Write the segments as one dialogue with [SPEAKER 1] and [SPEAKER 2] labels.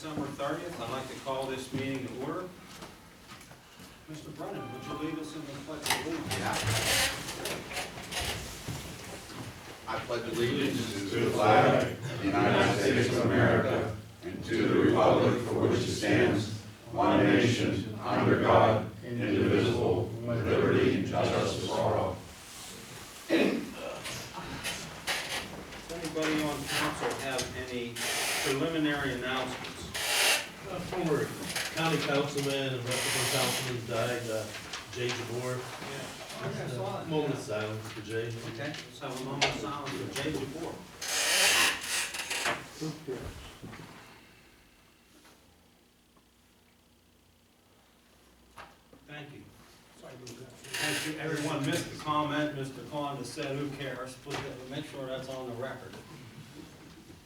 [SPEAKER 1] December 30th. I'd like to call this meeting to order. Mr. Brennan, would you lead us in the pledge of allegiance?
[SPEAKER 2] I pledge allegiance to the flag of the United States of America and to the republic for which it stands, one nation, under God, indivisible, with liberty and justice for all.
[SPEAKER 1] Does anybody on council have any preliminary announcements?
[SPEAKER 3] Former county councilman and Rutherford councilman died, Jay Jabor. Moment of silence for Jay.
[SPEAKER 1] Okay, let's have a moment of silence for Jay Jabor. Thank you. Thank you. Everyone missed the comment. Mr. Conda said, "Who cares?" Please make sure that's on the record.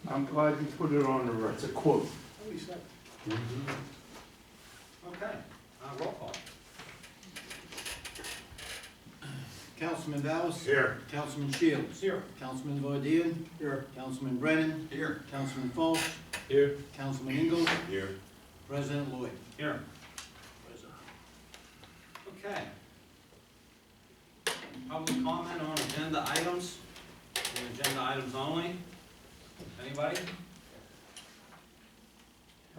[SPEAKER 4] I'm glad you put it on the record. It's a quote.
[SPEAKER 1] Okay, roll call.
[SPEAKER 5] Councilman Vallis?
[SPEAKER 3] Here.
[SPEAKER 5] Councilman Shields?
[SPEAKER 1] Here.
[SPEAKER 5] Councilman Vardian?
[SPEAKER 3] Here.
[SPEAKER 5] Councilman Brennan?
[SPEAKER 2] Here.
[SPEAKER 5] Councilman Falk?
[SPEAKER 3] Here.
[SPEAKER 5] Councilman Ingalls?
[SPEAKER 2] Here.
[SPEAKER 5] President Lloyd?
[SPEAKER 1] Here. Okay. Public comment on agenda items, and agenda items only. Anybody?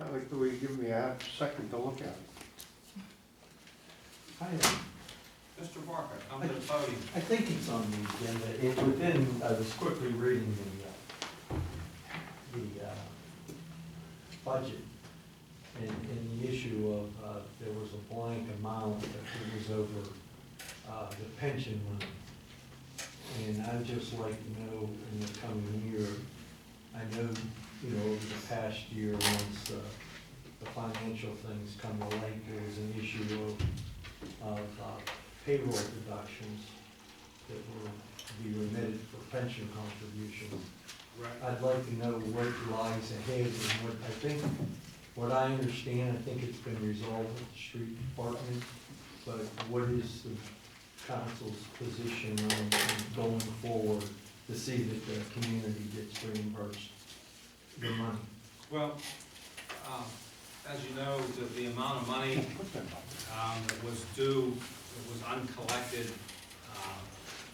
[SPEAKER 4] I'd like the way you give me a half second to look at it.
[SPEAKER 6] Hi,
[SPEAKER 1] Mr. Barker, come to the podium.
[SPEAKER 6] I think it's on the agenda. It's within, I was quickly reading the budget and the issue of, there was a blank amount that was over the pension money. And I'd just like to know in the coming year, I know, over the past year, once the financial things come to light, there was an issue of payroll deductions that will be remitted for pension contributions.
[SPEAKER 1] Right.
[SPEAKER 6] I'd like to know what lies ahead and what I understand, I think it's been resolved with the street department, but what is the council's position on going forward to see that the community gets reimbursed the money?
[SPEAKER 1] Well, as you know, the amount of money that was due, that was uncollected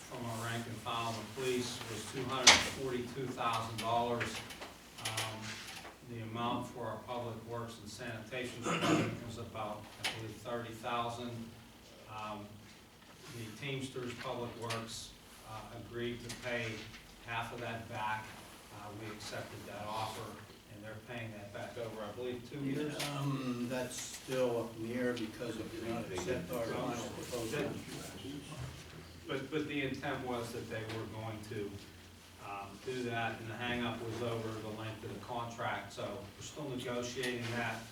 [SPEAKER 1] from our rank and file in the police was $242,000. The amount for our public works and sanitation department was about, I believe, $30,000. The Teamsters Public Works agreed to pay half of that back. We accepted that offer, and they're paying that back over, I believe, 2 years.
[SPEAKER 5] That's still up in the air because it did not accept our final proposal.
[SPEAKER 1] But the intent was that they were going to do that, and the hang-up was over the length of the contract, so we're still negotiating that.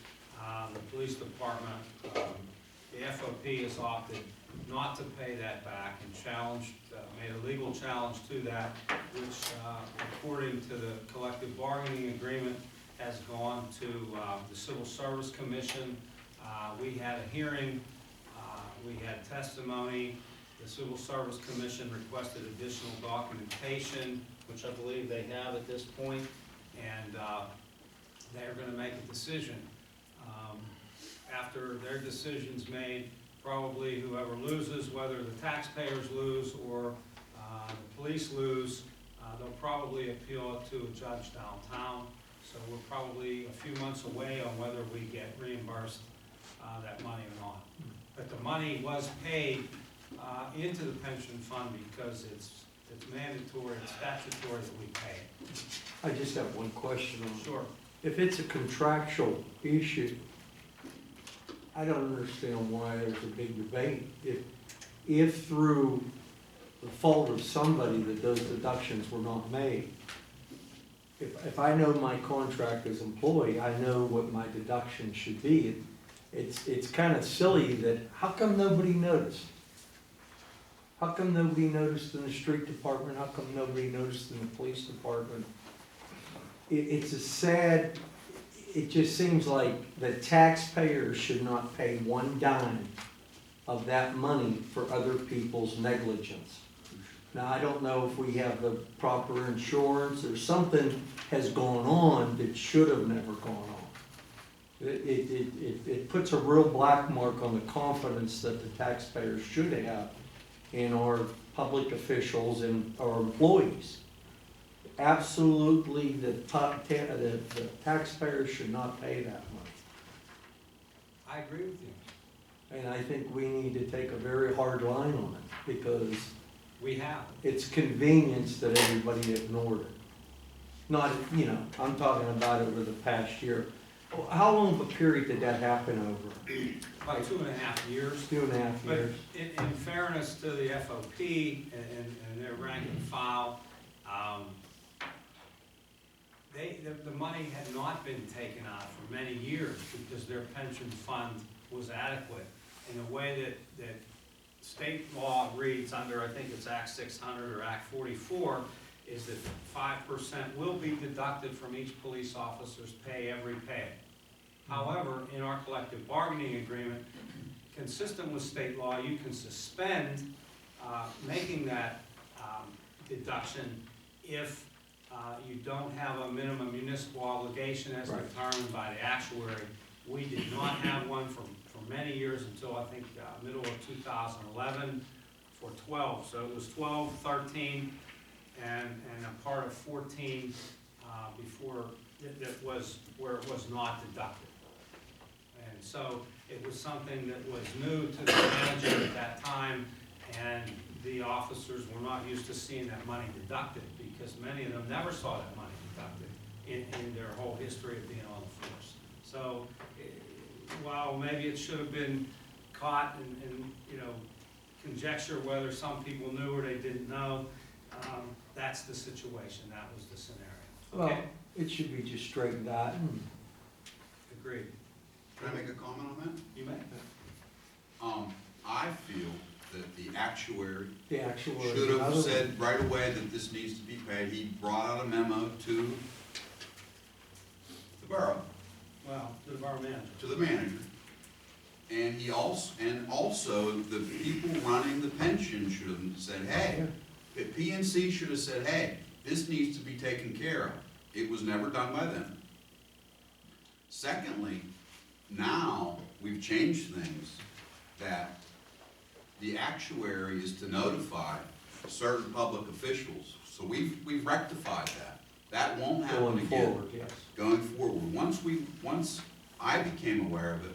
[SPEAKER 1] The police department, the FOP has opted not to pay that back and challenged, made a legal challenge to that, which according to the collective bargaining agreement has gone to the Civil Service Commission. We had a hearing, we had testimony. The Civil Service Commission requested additional documentation, which I believe they have at this point, and they're going to make a decision. After their decision's made, probably whoever loses, whether the taxpayers lose or the police lose, they'll probably appeal it to a judge downtown. So we're probably a few months away on whether we get reimbursed that money or not. But the money was paid into the pension fund because it's mandatory, it's statutory that we pay it.
[SPEAKER 6] I just have one question on
[SPEAKER 1] Sure.
[SPEAKER 6] If it's a contractual issue, I don't understand why there's a big debate. If through the fault of somebody that those deductions were not made, if I know my contract as employee, I know what my deduction should be. It's kind of silly that, how come nobody noticed? How come nobody noticed in the street department? How come nobody noticed in the police department? It's a sad, it just seems like the taxpayers should not pay one dime of that money for other people's negligence. Now, I don't know if we have the proper insurance or something has gone on that should have never gone on. It puts a real black mark on the confidence that the taxpayers should have in our public officials and our employees. Absolutely, the taxpayers should not pay that much.
[SPEAKER 1] I agree with you.
[SPEAKER 6] And I think we need to take a very hard line on it, because
[SPEAKER 1] We have.
[SPEAKER 6] it's convenience that everybody ignored it. Not, you know, I'm talking about over the past year. How long of a period did that happen over?
[SPEAKER 1] About 2.5 years.
[SPEAKER 6] 2.5
[SPEAKER 1] But
[SPEAKER 6] years?
[SPEAKER 1] in fairness to the FOP and their rank and file, the money had not been taken out for many years because their pension fund was adequate. In a way that state law reads under, I think it's Act 600 or Act 44, is that 5% will be deducted from each police officer's pay every pay. However, in our collective bargaining agreement, consistent with state law, you can suspend making that deduction if you don't have a minimum municipal obligation as
[SPEAKER 6] Right.
[SPEAKER 1] determined by the actuary. We did not have one for many years until I think middle of 2011 for 12. So it was 12, 13, and a part of 14 before that was where it was not deducted. And so it was something that was new to the manager at that time, and the officers were not used to seeing that money deducted, because many of them never saw that money deducted in their whole history of being on the force. So while maybe it should have been caught and you know, conjecture whether some people knew or they didn't know, that's the situation, that was the scenario.
[SPEAKER 6] Well,
[SPEAKER 1] Okay,
[SPEAKER 6] it should be just straightened out.
[SPEAKER 1] agreed.
[SPEAKER 2] Can I make a comment on that?
[SPEAKER 1] You may.
[SPEAKER 2] I feel that the actuary
[SPEAKER 6] The actual.
[SPEAKER 2] should have said right away that this needs to be paid. He brought out a memo to the borough,
[SPEAKER 1] Well, to the borough manager.
[SPEAKER 2] to the manager. And he also, the people running the pension should have said, hey, the PNC should have said, hey, this needs to be taken care of. It was never done by them. Secondly, now we've changed things that the actuary is to notify certain public officials. So we've rectified that. That won't happen
[SPEAKER 6] Going
[SPEAKER 2] again.
[SPEAKER 6] forward, yes.
[SPEAKER 2] Going forward. Once I became aware of it,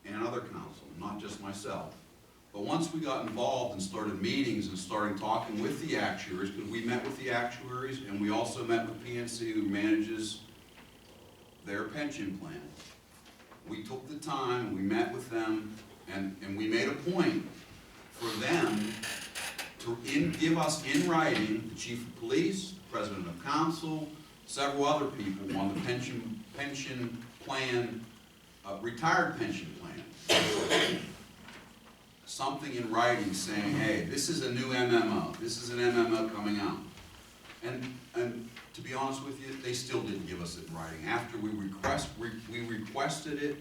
[SPEAKER 2] and other council, not just myself, but once we got involved and started meetings and started talking with the actuaries, because we met with the actuaries and we also met with PNC, who manages their pension plan. We took the time, we met with them, and we made a point for them to give us in writing, the chief of police, president of council, several other people on the pension plan, retired pension plan. Something in writing saying, hey, this is a new MMO, this is an MMO coming out. And to be honest with you, they still didn't give us it in writing. After we requested it,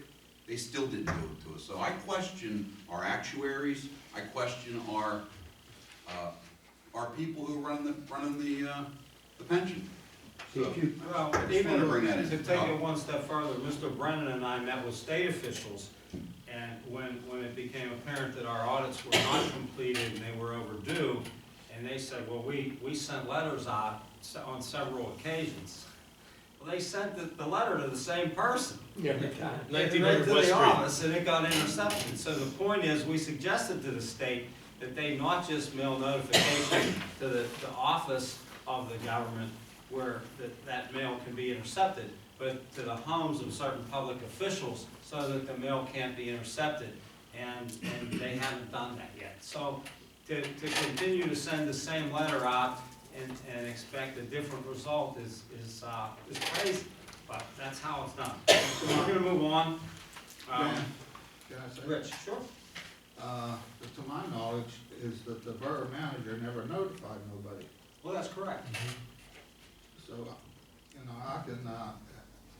[SPEAKER 2] they still didn't give it to us. So I question our actuaries, I question our people who run the pension. So,
[SPEAKER 1] Well,
[SPEAKER 2] I just
[SPEAKER 1] even
[SPEAKER 2] wanted to bring that in.
[SPEAKER 1] to take it one step further, Mr. Brennan and I met with state officials, and when it became apparent that our audits were not completed and they were overdue, and they said, well, we sent letters out on several occasions. Well, they sent the letter to the same person.
[SPEAKER 6] Yeah.
[SPEAKER 1] It went
[SPEAKER 3] 1900
[SPEAKER 1] to
[SPEAKER 3] West
[SPEAKER 1] the
[SPEAKER 3] Street.
[SPEAKER 1] office, and it got intercepted. So the point is, we suggested to the state that they not just mail notification to the office of the government where that mail can be intercepted, but to the homes of certain public officials so that the mail can't be intercepted, and they haven't done that yet. So to continue to send the same letter out and expect a different result is crazy, but that's how it's done. So we're gonna move on.
[SPEAKER 7] Can I say?
[SPEAKER 1] Rich, sure.
[SPEAKER 7] To my knowledge, is that the borough manager never notified nobody.
[SPEAKER 1] Well, that's correct.
[SPEAKER 7] So, I can,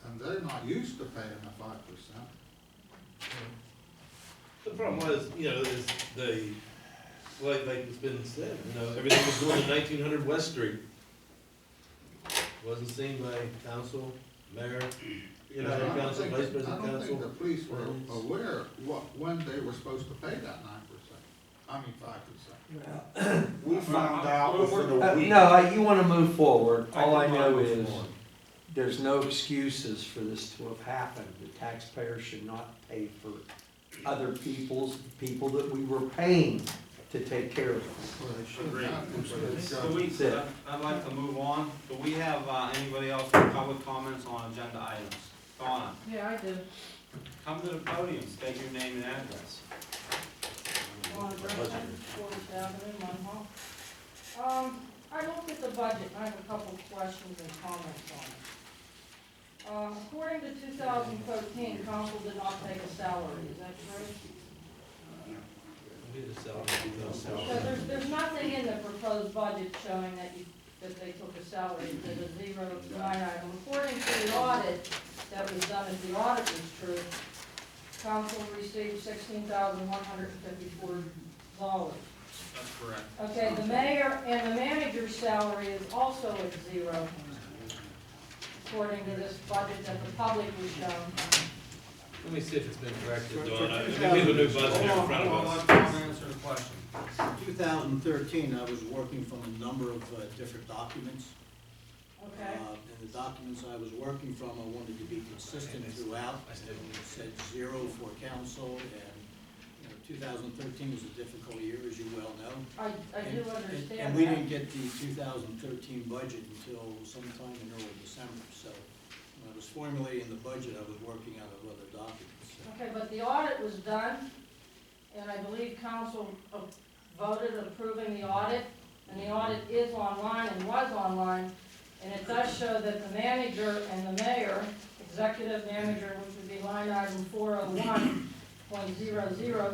[SPEAKER 7] and they're not used to paying the 5%.
[SPEAKER 3] The problem was, is like it's been said, everything was going to 1900 West Street. Wasn't seen by council, mayor,
[SPEAKER 7] I don't
[SPEAKER 3] council
[SPEAKER 7] think,
[SPEAKER 3] Vice
[SPEAKER 7] I
[SPEAKER 3] President
[SPEAKER 7] don't think the
[SPEAKER 3] Council.
[SPEAKER 7] police were
[SPEAKER 3] Finance.
[SPEAKER 7] aware when they were supposed to pay that 9%. I mean, 5%.
[SPEAKER 8] We found out within a week.
[SPEAKER 6] No, you wanna move forward.
[SPEAKER 1] I
[SPEAKER 6] All I
[SPEAKER 1] do
[SPEAKER 6] know
[SPEAKER 1] wanna move
[SPEAKER 6] is,
[SPEAKER 1] forward.
[SPEAKER 6] there's no excuses for this to have happened. The taxpayer should not pay for other people that we were paying to take care of us.
[SPEAKER 3] Agreed.
[SPEAKER 1] Do we,
[SPEAKER 6] That's it.
[SPEAKER 1] I'd like to move on. Do we have, anybody else with public comments on agenda items? Donna,
[SPEAKER 9] Yeah, I do.
[SPEAKER 1] come to the podium, state your name and address.
[SPEAKER 9] On Griffin, Fourth Avenue, Munhall. I looked at the budget, and I have a couple questions and comments on it. According to 2013, council did not take a salary, is that true?
[SPEAKER 3] We had a salary,
[SPEAKER 9] So there's nothing in the proposed budget showing that they took a salary, there's a zero line item. According to the audit that was done, if the audit was true, council received $16,154.
[SPEAKER 1] That's correct.
[SPEAKER 9] Okay, the mayor and the manager's salary is also at zero, according to this budget that the public was shown.
[SPEAKER 3] Let me see if it's been corrected,
[SPEAKER 5] For
[SPEAKER 3] Dawn. We
[SPEAKER 5] 2000
[SPEAKER 3] have a new budget here in
[SPEAKER 1] Hold
[SPEAKER 3] front
[SPEAKER 1] on,
[SPEAKER 3] of us.
[SPEAKER 1] let Tom answer the question.
[SPEAKER 5] In 2013, I was working from a number of different documents.
[SPEAKER 9] Okay,
[SPEAKER 5] And the documents I was working from, I wanted to be consistent throughout. It said zero for council, and, 2013 was a difficult year, as you well know.
[SPEAKER 9] I do
[SPEAKER 5] And-
[SPEAKER 9] understand
[SPEAKER 5] And we
[SPEAKER 9] that.
[SPEAKER 5] didn't get the 2013 budget until sometime in early December, so when I was formulating the budget, I was working out of other documents.
[SPEAKER 9] Okay, but the audit was done, and I believe council voted approving the audit, and the audit is online and was online, and it does show that the manager and the mayor, executive manager, which would be line item 401.00,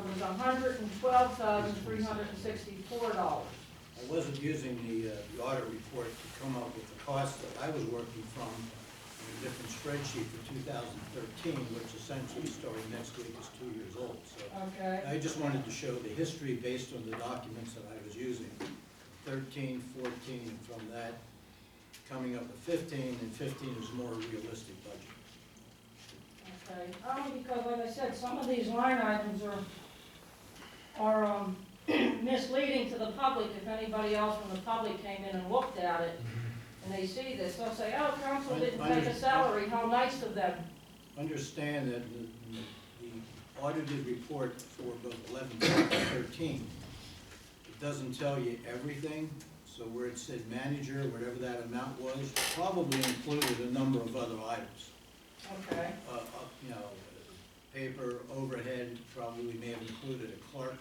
[SPEAKER 9] was $112,364.
[SPEAKER 5] I wasn't using the audit report to come up with the cost that I was working from in a different spreadsheet for 2013, which essentially starting next week is 2 years old, so.
[SPEAKER 9] Okay,
[SPEAKER 5] I just wanted to show the history based on the documents that I was using, 13, 14, and from that, coming up to 15, and 15 is more realistic budget.
[SPEAKER 9] okay. Because like I said, some of these line items are misleading to the public. If anybody else from the public came in and looked at it, and they see this, they'll say, oh, council didn't take a salary, how nice of them.
[SPEAKER 5] Understand that the audited report for both 11 and 13, it doesn't tell you everything, so where it said manager, whatever that amount was, probably included a number of other items.
[SPEAKER 9] Okay,
[SPEAKER 5] Paper, overhead, probably may have included a clerk.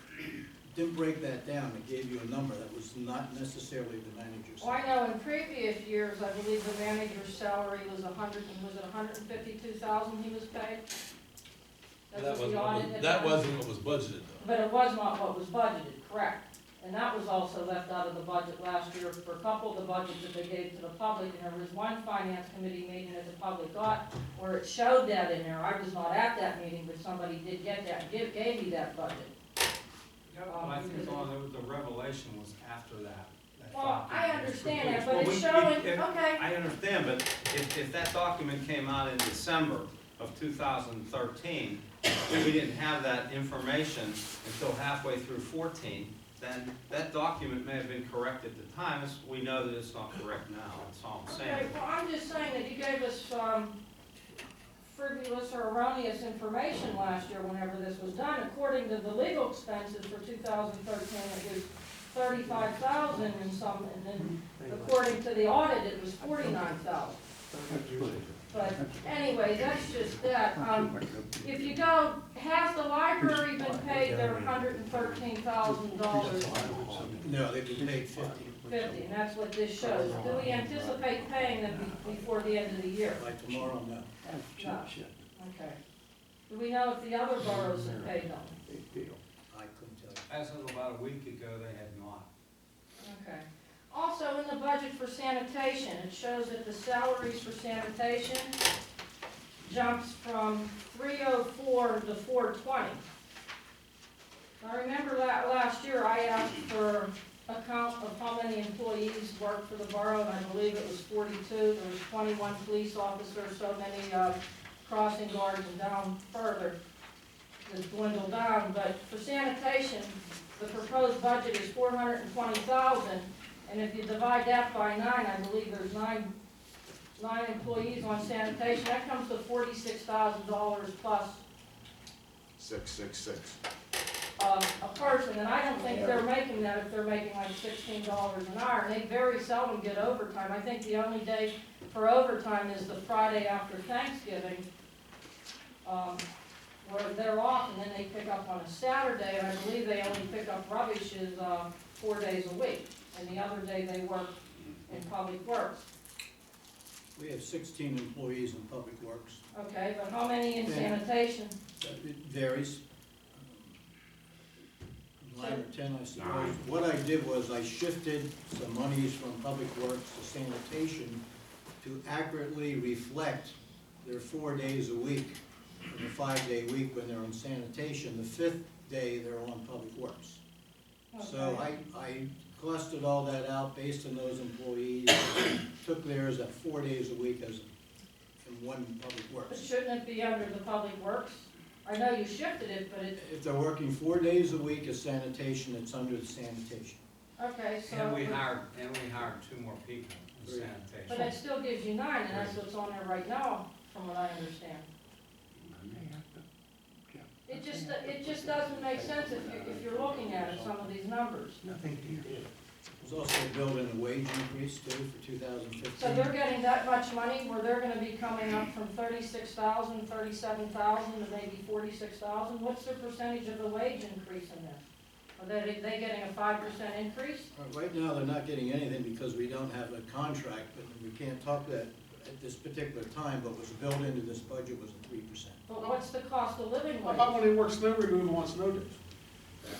[SPEAKER 5] Didn't break that down, it gave you a number that was not necessarily the manager's.
[SPEAKER 9] well, I know in previous years, I believe the manager's salary was $152,000 he was paid? That's what the audit had
[SPEAKER 3] That
[SPEAKER 9] done.
[SPEAKER 3] wasn't what was budgeted, though.
[SPEAKER 9] But it was not what was budgeted, correct? And that was also left out of the budget last year for a couple of the budgets that they gave to the public. And there was one finance committee meeting that the public got where it showed that in there. I was not at that meeting, but somebody did get that, gave me that budget.
[SPEAKER 1] But I think the revelation was after that.
[SPEAKER 9] Well, I understand that,
[SPEAKER 1] Well,
[SPEAKER 9] but it's
[SPEAKER 1] we-
[SPEAKER 9] showing,
[SPEAKER 1] if-
[SPEAKER 9] okay,
[SPEAKER 1] I understand, but if that document came out in December of 2013, we didn't have that information until halfway through 14, then that document may have been correct at the time. We know that it's not correct now, that's all I'm
[SPEAKER 9] okay,
[SPEAKER 1] saying.
[SPEAKER 9] well, I'm just saying that you gave us, frivolous or erroneous information last year whenever this was done. According to the legal expenses for 2013, it was $35,000 and some, and then according to the audit, it was $49,000. But anyway, that's just that. If you go, has the library been paid their $113,000?
[SPEAKER 5] No, they've been paid 50
[SPEAKER 9] 50, and that's what this shows. Do we anticipate paying them before the end of the year?
[SPEAKER 5] by tomorrow, no.
[SPEAKER 9] No. Okay. Do we know if the other boroughs have paid them?
[SPEAKER 5] I couldn't tell you.
[SPEAKER 1] As of about a week ago, they had not.
[SPEAKER 9] Okay. Also, in the budget for sanitation, it shows that the salaries for sanitation jumps from 304 to 420. I remember last year I asked for a count of how many employees worked for the borough, and I believe it was 42. There was 21 police officers, so many crossing guards and down further has dwindled down, but for sanitation, the proposed budget is $420,000, and if you divide that by 9, I believe there's nine employees on sanitation, that comes to $46,000 plus
[SPEAKER 2] 666.
[SPEAKER 9] a person, and I don't think they're making that if they're making like $16 an hour, and they very seldom get overtime. I think the only day for overtime is the Friday after Thanksgiving, where they're off, and then they pick up on a Saturday, and I believe they only pick up rubbish is 4 days a week, and the other day they work in Public Works.
[SPEAKER 5] We have 16 employees in Public Works.
[SPEAKER 9] Okay, but how many in sanitation?
[SPEAKER 5] It varies. 9 or 10, I suppose. What I did was I shifted some monies from Public Works to sanitation to accurately reflect their 4 days a week, and the 5-day week when they're on sanitation. The 5th day, they're on Public Works. So
[SPEAKER 9] Okay.
[SPEAKER 5] I clustered all that out based on those employees, took theirs at 4 days a week as in one Public
[SPEAKER 9] But
[SPEAKER 5] Works.
[SPEAKER 9] shouldn't it be under the Public Works? I know you shifted it, but it,
[SPEAKER 5] If they're working 4 days a week as sanitation, it's under the sanitation.
[SPEAKER 9] okay, so.
[SPEAKER 1] And we hired 2 more people in
[SPEAKER 5] Great.
[SPEAKER 9] But
[SPEAKER 1] sanitation.
[SPEAKER 9] that still gives you 9, and that's what's on there right now, from what I understand. It just doesn't make sense if you're looking at it, some of these numbers.
[SPEAKER 6] Nothing here.
[SPEAKER 5] There's also built in a wage increase too for 2015.
[SPEAKER 9] So they're getting that much money, where they're gonna be coming up from 36,000, 37,000 to maybe 46,000? What's the percentage of the wage increase in this? Are they getting a 5% increase?
[SPEAKER 5] Right now, they're not getting anything because we don't have a contract, but we can't talk that at this particular time, but what's built into this budget was a 3%.
[SPEAKER 9] But what's the cost of living
[SPEAKER 8] How
[SPEAKER 9] wage?
[SPEAKER 8] about when they work snow removal on snow days?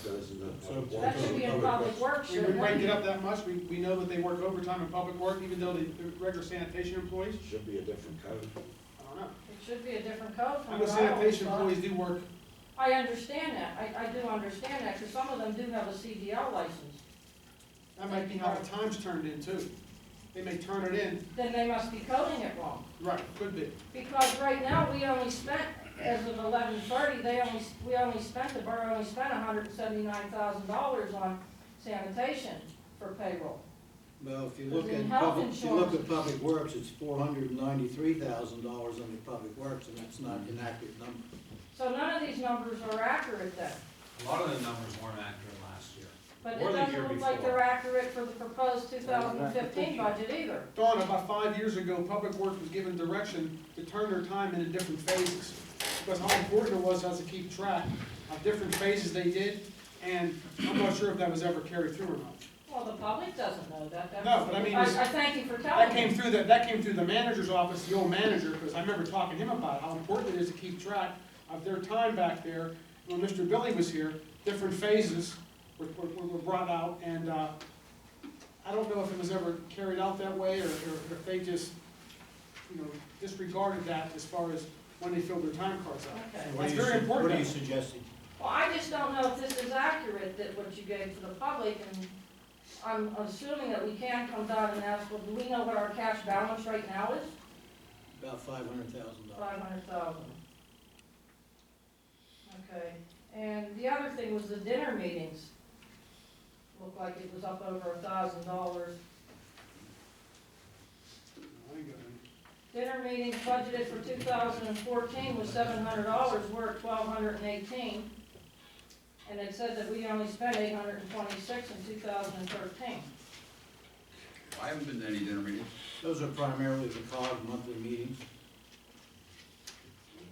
[SPEAKER 9] That should be in Public Works,
[SPEAKER 8] We would
[SPEAKER 9] shouldn't
[SPEAKER 8] break it
[SPEAKER 9] it?
[SPEAKER 8] up that much, we know that they work overtime in public work, even though they're regular sanitation employees?
[SPEAKER 10] Should be a different code.
[SPEAKER 8] I don't know.
[SPEAKER 9] It should be a different code
[SPEAKER 8] I
[SPEAKER 9] from
[SPEAKER 8] know
[SPEAKER 9] what I always
[SPEAKER 8] sanitation
[SPEAKER 9] thought.
[SPEAKER 8] employees do work,
[SPEAKER 9] I understand that, I do understand that, because some of them do have a CDL license.
[SPEAKER 8] that might be how the time's turned in too. They may turn it in,
[SPEAKER 9] Then they must be coding it wrong.
[SPEAKER 8] right, could be.
[SPEAKER 9] Because right now, we only spent, as of 11/30, the borough only spent $179,000 on sanitation for payroll.
[SPEAKER 5] Well, if you
[SPEAKER 9] But
[SPEAKER 5] look
[SPEAKER 9] in
[SPEAKER 5] at
[SPEAKER 9] health
[SPEAKER 5] public, if you look
[SPEAKER 9] insurance-
[SPEAKER 5] at Public Works, it's $493,000 under Public Works, and that's not an accurate number.
[SPEAKER 9] So none of these numbers are accurate then.
[SPEAKER 1] A lot of the numbers weren't accurate last year.
[SPEAKER 9] But
[SPEAKER 1] Or
[SPEAKER 9] it
[SPEAKER 1] the
[SPEAKER 9] doesn't
[SPEAKER 1] year
[SPEAKER 9] look like
[SPEAKER 1] before.
[SPEAKER 9] they're accurate for the proposed 2015 budget either.
[SPEAKER 8] Dawn, about 5 years ago, Public Works was given direction to turn their time into different phases. Because how important it was to keep track of different phases they did, and I'm not sure if that was ever carried through or not.
[SPEAKER 9] Well, the public doesn't know that. That's-
[SPEAKER 8] No, but I mean, it's-
[SPEAKER 9] I thank you for
[SPEAKER 8] That
[SPEAKER 9] telling
[SPEAKER 8] came
[SPEAKER 9] me.
[SPEAKER 8] through the manager's office, the old manager, because I remember talking to him about how important it is to keep track of their time back there. When Mr. Billy was here, different phases were brought out, and, I don't know if it was ever carried out that way, or if they just, disregarded that as far as when they filled their time cards out.
[SPEAKER 9] Okay.
[SPEAKER 8] That's very important.
[SPEAKER 5] What are you suggesting?
[SPEAKER 9] Well, I just don't know if this is accurate, that what you gave to the public, and I'm assuming that we can come down and ask, well, do we know what our cash balance right now is?
[SPEAKER 5] About $500,000.
[SPEAKER 9] 500,000. Okay, and the other thing was the dinner meetings. Looked like it was up over $1,000.
[SPEAKER 8] I ain't got any.
[SPEAKER 9] Dinner meetings budgeted for 2014 was $700, we're at $1,218. And it said that we only spent $826 in 2013.
[SPEAKER 2] I haven't been to any dinner meetings.
[SPEAKER 5] Those are primarily the COG monthly meetings.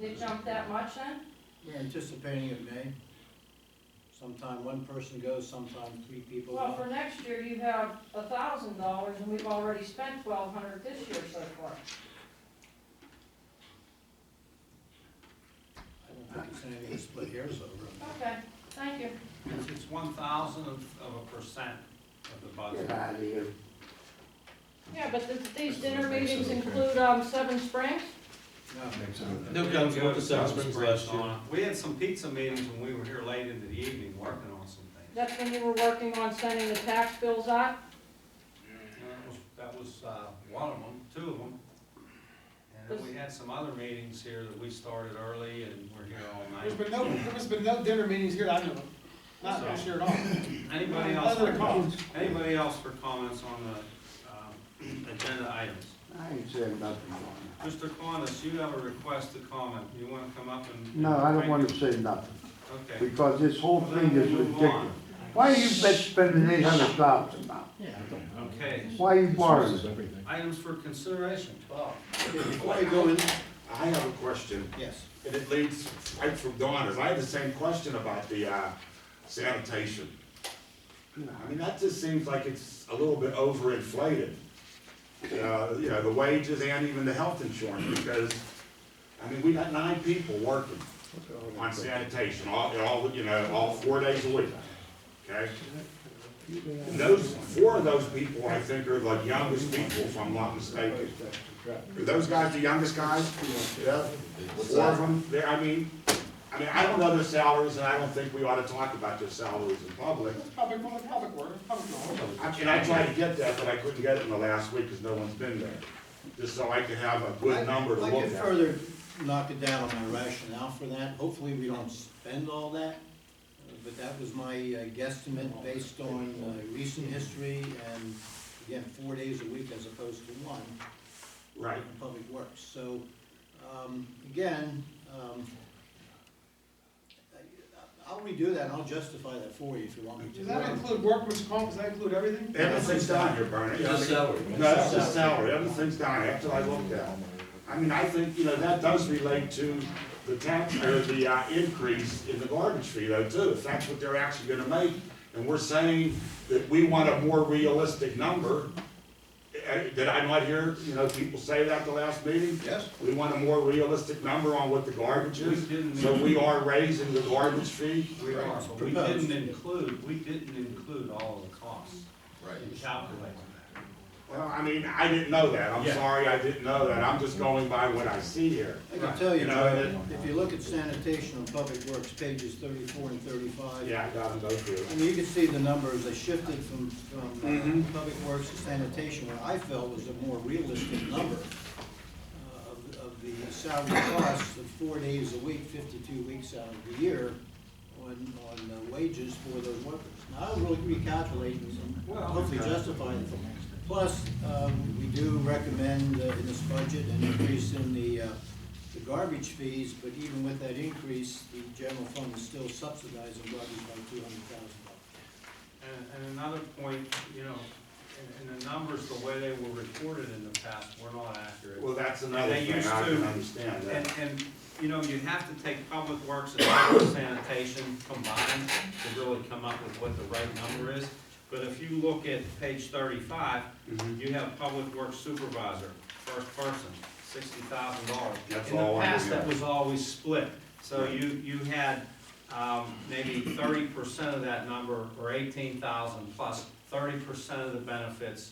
[SPEAKER 9] It jumped that much then?
[SPEAKER 5] We're anticipating it may. Sometime one person goes, sometime 3 people
[SPEAKER 9] Well, for
[SPEAKER 5] go.
[SPEAKER 9] next year, you have $1,000, and we've already spent $1,200 this year so far.
[SPEAKER 5] I don't think it's anything to split hairs over.
[SPEAKER 9] Okay, thank you.
[SPEAKER 1] It's 1,000th of a percent of the budget.
[SPEAKER 6] Get out of here.
[SPEAKER 9] Yeah, but these dinner meetings include Seven Springs?
[SPEAKER 5] No.
[SPEAKER 3] No guns went to Seven Springs last year.
[SPEAKER 1] We had some pizza meetings when we were here late into the evening working on some things.
[SPEAKER 9] That's when you were working on sending the tax bills out?
[SPEAKER 1] That was one of them, 2 of them. And And we had some other meetings here that we started early and we're here all
[SPEAKER 8] There's
[SPEAKER 1] night.
[SPEAKER 8] been no dinner meetings here that I know of, not this year at all.
[SPEAKER 1] Anybody else,
[SPEAKER 8] Other than cost.
[SPEAKER 1] anybody else for comments on the agenda items?
[SPEAKER 4] I ain't said nothing on it.
[SPEAKER 1] Mr. Cornish, you have a request to comment. You want to come up and?
[SPEAKER 4] No, I don't want to say nothing,
[SPEAKER 1] Okay.
[SPEAKER 4] because this whole
[SPEAKER 1] Well, then
[SPEAKER 4] thing is
[SPEAKER 1] we'll move
[SPEAKER 4] ridiculous.
[SPEAKER 1] on.
[SPEAKER 4] Why are you spending $800 now?
[SPEAKER 1] Okay,
[SPEAKER 4] Why are you borrowing?
[SPEAKER 1] items for consideration.
[SPEAKER 5] Before we go in,
[SPEAKER 2] I have a question,
[SPEAKER 5] yes.
[SPEAKER 2] and it leads right from Donna's. I had the same question about the sanitation. I mean, that just seems like it's a little bit overinflated. You know, the wages and even the health insurance, because, I mean, we got 9 people working on sanitation, all 4 days a week, okay? And those, 4 of those people, I think, are the youngest people, if I'm not mistaken. Are those guys the youngest guys? Yeah. 4 of them, I mean, I don't know their salaries, and I don't think we ought to talk about their salaries in public.
[SPEAKER 8] Public work, public knowledge.
[SPEAKER 2] And I tried to get that, but I couldn't get it in the last week because no one's been there. Just so I can have a good number to
[SPEAKER 5] I
[SPEAKER 2] look
[SPEAKER 5] could
[SPEAKER 2] at.
[SPEAKER 5] further knock it down on my rationale for that. Hopefully, we don't spend all that. But that was my guesstimate based on recent history and, again, 4 days a week as opposed to 1
[SPEAKER 2] Right.
[SPEAKER 5] in Public Works. So, again, I'll redo that and I'll justify that for you if you want me to.
[SPEAKER 8] Does that include workman's comp, does that include everything?
[SPEAKER 2] Everything's down here, Bernie.
[SPEAKER 3] Just salary.
[SPEAKER 2] No, that's just salary. Everything's down after I looked at it. I mean, I think, that does relate to the tax, or the increase in the garbage fee though, too. If that's what they're actually gonna make, and we're saying that we want a more realistic number. Did I not hear, people say that the last meeting?
[SPEAKER 5] Yes.
[SPEAKER 2] We want a more realistic number on what the garbage is,
[SPEAKER 1] We didn't-
[SPEAKER 2] so we are raising the garbage fee.
[SPEAKER 1] We are, but we didn't include all of the costs.
[SPEAKER 5] Right.
[SPEAKER 1] In calculating
[SPEAKER 2] Well, I didn't know that. I'm
[SPEAKER 1] Yeah.
[SPEAKER 2] sorry, I didn't know that. I'm just going by what I see here.
[SPEAKER 5] I can tell you,
[SPEAKER 2] You know,
[SPEAKER 5] Joe, that if you look at sanitation and Public Works, pages 34 and 35.
[SPEAKER 2] Yeah, I gotta go through
[SPEAKER 5] I
[SPEAKER 2] it.
[SPEAKER 5] mean, you can see the numbers, they shifted from
[SPEAKER 2] Mhm.
[SPEAKER 5] Public Works to sanitation, what I felt was a more realistic number of the salary costs of 4 days a week, 52 weeks out of the year on wages for those workers. Now, I'll really recalculate and hopefully justify it. Plus, we do recommend in this budget an increase in the garbage fees, but even with that increase, the general fund is still subsidizing garbage by $200,000.
[SPEAKER 1] And another point, and the numbers, the way they were reported in the past were not accurate.
[SPEAKER 2] Well, that's another
[SPEAKER 1] They
[SPEAKER 2] thing.
[SPEAKER 1] used
[SPEAKER 2] I
[SPEAKER 1] to-
[SPEAKER 2] can understand that.
[SPEAKER 1] And, you have to take Public Works and public sanitation combined to really come up with what the right number is. But if you look at page 35,
[SPEAKER 2] Mhm.
[SPEAKER 1] you have Public Works Supervisor, first person, $60,000.
[SPEAKER 2] That's
[SPEAKER 1] In the
[SPEAKER 2] all under
[SPEAKER 1] past, that
[SPEAKER 2] here.
[SPEAKER 1] was always split. So you had maybe 30% of that number, or 18,000 plus 30% of the benefits,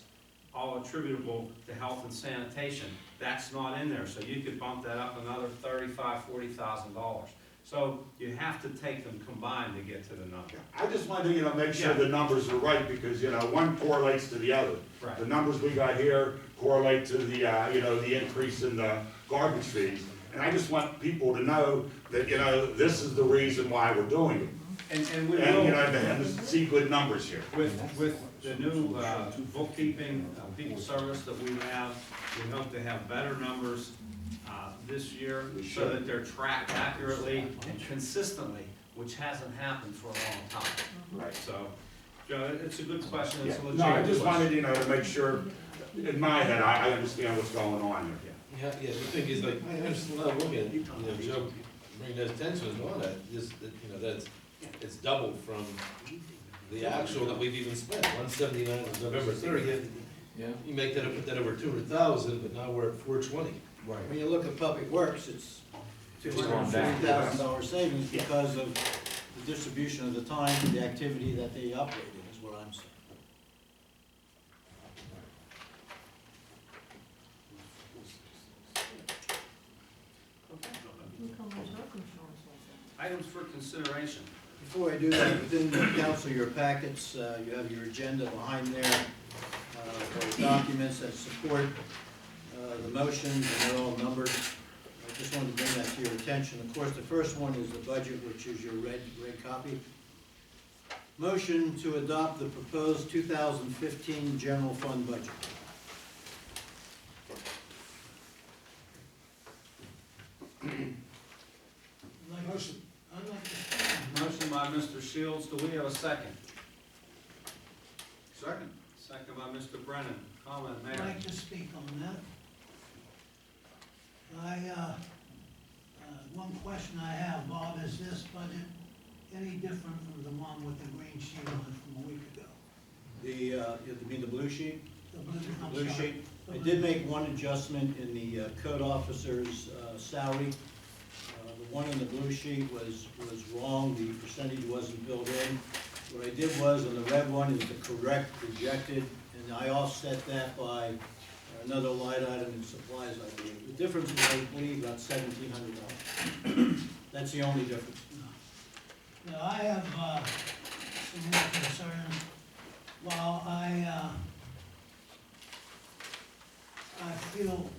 [SPEAKER 1] all attributable to health and sanitation. That's not in there, so you could bump that up another $35,000, $40,000. So you have to take them combined to get to the number.
[SPEAKER 2] I just wanted to, make sure
[SPEAKER 1] Yeah.
[SPEAKER 2] the numbers are right, because, one correlates to the other.
[SPEAKER 1] Right.
[SPEAKER 2] The numbers we got here correlate to the, the increase in the garbage fees. And I just want people to know that, this is the reason why we're doing it.
[SPEAKER 1] And we
[SPEAKER 2] And,
[SPEAKER 1] will,
[SPEAKER 2] and to see good numbers here.
[SPEAKER 1] with the new bookkeeping, people service that we have, we hope to have better numbers this year,
[SPEAKER 2] We
[SPEAKER 1] so
[SPEAKER 2] should.
[SPEAKER 1] that they're tracked accurately and consistently, which hasn't happened for a long time.
[SPEAKER 2] Right.
[SPEAKER 1] So, Joe, it's a good question, it's a
[SPEAKER 2] No,
[SPEAKER 1] legitimate
[SPEAKER 2] I just
[SPEAKER 1] question.
[SPEAKER 2] wanted, to make sure, in my head, I understand what's going on here.
[SPEAKER 3] Yeah, the thing is, like, I understand, I'm looking at, Joe, bring that attention and all that, that's, it's doubled from the actual that we've even spent, 179 on November 30th.
[SPEAKER 6] Yeah.
[SPEAKER 3] You make that, put that over 200,000, but now we're at 420.
[SPEAKER 5] When you look at Public Works, it's
[SPEAKER 6] gone down.
[SPEAKER 5] $250,000 savings because of the distribution of the time, the activity that they operate in, is what I'm saying.
[SPEAKER 1] Items for consideration.
[SPEAKER 5] Before I do that, within the council, your packets, you have your agenda behind there, for documents that support the motions, and they're all numbered. I just wanted to bring that to your attention. Of course, the first one is the budget, which is your red copy. Motion to adopt the proposed 2015 general fund budget.
[SPEAKER 8] Motion.
[SPEAKER 5] I'd like to.
[SPEAKER 1] Motion by Mr. Shields, do we have a second?
[SPEAKER 2] Second.
[SPEAKER 1] Second by Mr. Brennan. Comment,
[SPEAKER 10] I'd
[SPEAKER 1] Mayor?
[SPEAKER 10] like to speak on that. One question I have, Bob, is this budget any different from the one with the green sheet on it from a week ago?
[SPEAKER 5] You mean the blue sheet?
[SPEAKER 10] The blue, I'm
[SPEAKER 5] Blue
[SPEAKER 10] sorry.
[SPEAKER 5] sheet. I did make one adjustment in the code officer's salary. The one in the blue sheet was wrong, the percentage wasn't built in. What I did was, on the red one, is the correct projected, and I offset that by another line item in supplies, I believe. The difference is, I believe, about $1,700. That's the only difference.
[SPEAKER 10] Now, I have, some more concerns. While I feel